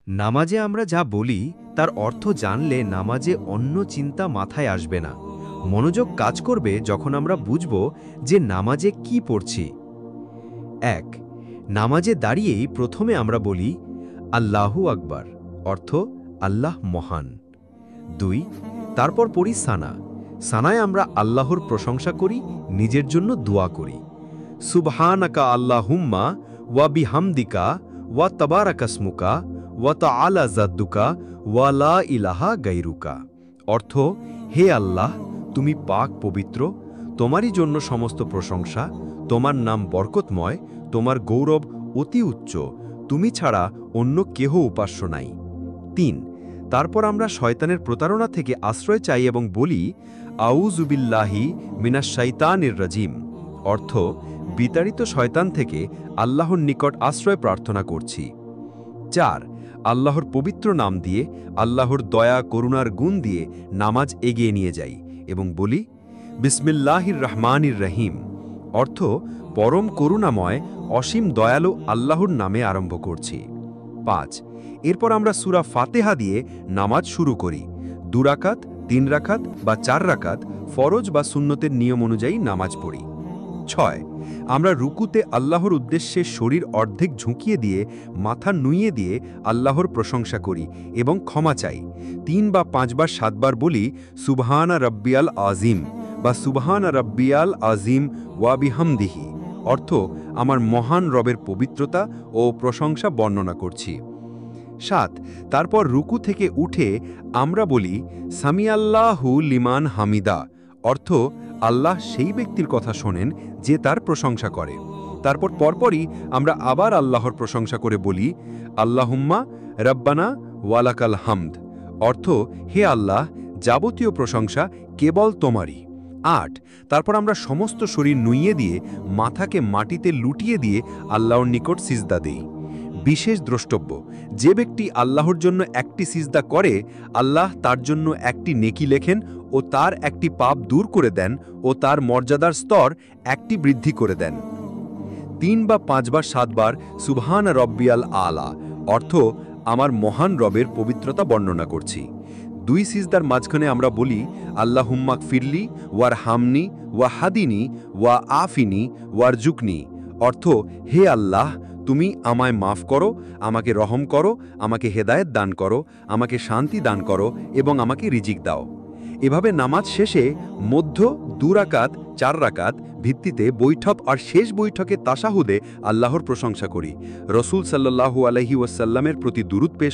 নামাজে আমরা যা বলি তার অর্থ জানলে নামাজে অন্য চিন্তা মাথায় আসবে না। মনোযোগ কাজ করবে যখন আমরা বুঝব যে নামাজে কি পড়ছি। ১। নামাজে দাঁড়িয়েই প্রথমে আমরা বলি আল্লাহু আকবার, অর্থ আল্লাহ মহান। ২। তারপর পড়ি সানা। সানায় আমরা আল্লাহর প্রশংসা করি, নিজের জন্য দোয়া করি। সুবহানাকা আল্লাহুম্মা ওয়া বিহামদিকা ওয়া তাবারাকাসমুকা ওয়া তাআলা জাদ্দুকা ওয়া লা ইলাহা গায়রুকা, অর্থ হে আল্লাহ, তুমি পাক পবিত্র, তোমারই জন্য সমস্ত প্রশংসা, তোমার নাম বরকতময়, তোমার গৌরব অতি উচ্চ, তুমি ছাড়া অন্য কেহ উপাস্য নাই। ৩। তারপর আমরা শয়তানের প্রতারণা থেকে আশ্রয় চাই এবং বলি আউযু বিল্লাহি মিনাশ শাইতানির রাজিম, অর্থ বিতাড়িত শয়তান থেকে আল্লাহর নিকট আশ্রয় প্রার্থনা করছি। ৪। আল্লাহর পবিত্র নাম দিয়ে, আল্লাহর দয়া করুণার গুণ দিয়ে নামাজ এগিয়ে নিয়ে যাই এবং বলি বিসমিল্লাহির রহমানির রহিম, অর্থ পরম করুণাময় অসীম দয়ালু আল্লাহর নামে আরম্ভ করছি। ৫। এরপর আমরা সূরা ফাতিহা দিয়ে নামাজ শুরু করি। ২ রাকাত, ৩ রাকাত বা ৪ রাকাত ফরজ বা সুন্নতের নিয়ম অনুযায়ী নামাজ পড়ি। ৬। আমরা রুকুতে আল্লাহর উদ্দেশ্যে শরীর অর্ধেক ঝুঁকিয়ে দিয়ে, মাথা নুইয়ে দিয়ে আল্লাহর প্রশংসা করি এবং ক্ষমা চাই। ৩ বা ৫ বার ৭ বার বলি সুবহানা রাব্বিয়াল আজিম বা সুবহানা রাব্বিয়াল আজিম ওয়া বিহামদিহি, অর্থ আমার মহান রবের পবিত্রতা ও প্রশংসা বর্ণনা করছি। ৭। তারপর রুকু থেকে উঠে আমরা বলি সামিআল্লাহু লিমান হামিদা, অর্থ আল্লাহ সেই ব্যক্তির কথা শোনেন যে তার প্রশংসা করে। তারপর পরপরই আমরা আবার আল্লাহর প্রশংসা করে বলি আল্লাহুম্মা রব্বানা ওয়ালাকাল হামদ, অর্থ হে আল্লাহ, যাবতীয় প্রশংসা কেবল তোমারই। ৮। তারপর আমরা সমস্ত শরীর নুইয়ে দিয়ে, মাথাকে মাটিতে লুটিয়ে দিয়ে আল্লাহর নিকট সিজদা দেই। বিশেষ দ্রষ্টব্য, যে ব্যক্তি আল্লাহর জন্য একটি সিজদা করে, আল্লাহ তার জন্য একটি নেকি লেখেন ও তার একটি পাপ দূর করে দেন ও তার মর্যাদার স্তর একটি বৃদ্ধি করে দেন। ৩ বা ৫ বার ৭ বার সুবহান রব্বিয়াল আলা, অর্থ আমার মহান রবের পবিত্রতা বর্ণনা করছি। ২ সিজদার মাঝখানে আমরা বলি আল্লাহুম্মা গফিরলি ওয়ার হামনি ওয়া হাদিনি ওয়া আফিনি ওয়ারজুকনি, অর্থ হে আল্লাহ, তুমি আমায় মাফ করো, আমাকে রহম করো, আমাকে হেদায়েত দান করো, আমাকে শান্তি দান করো এবং আমাকে রিজিক দাও। এভাবে নামাজ শেষে মধ্য ২ রাকাত ৪ রাকাত ভিত্তিতে বৈঠক আর শেষ বৈঠকে তাশাহুদে আল্লাহর প্রশংসা করি। রসূল সাল্লাল্লাহু আলাইহি ওয়াসাল্লামের প্রতি দুরূদ পেশ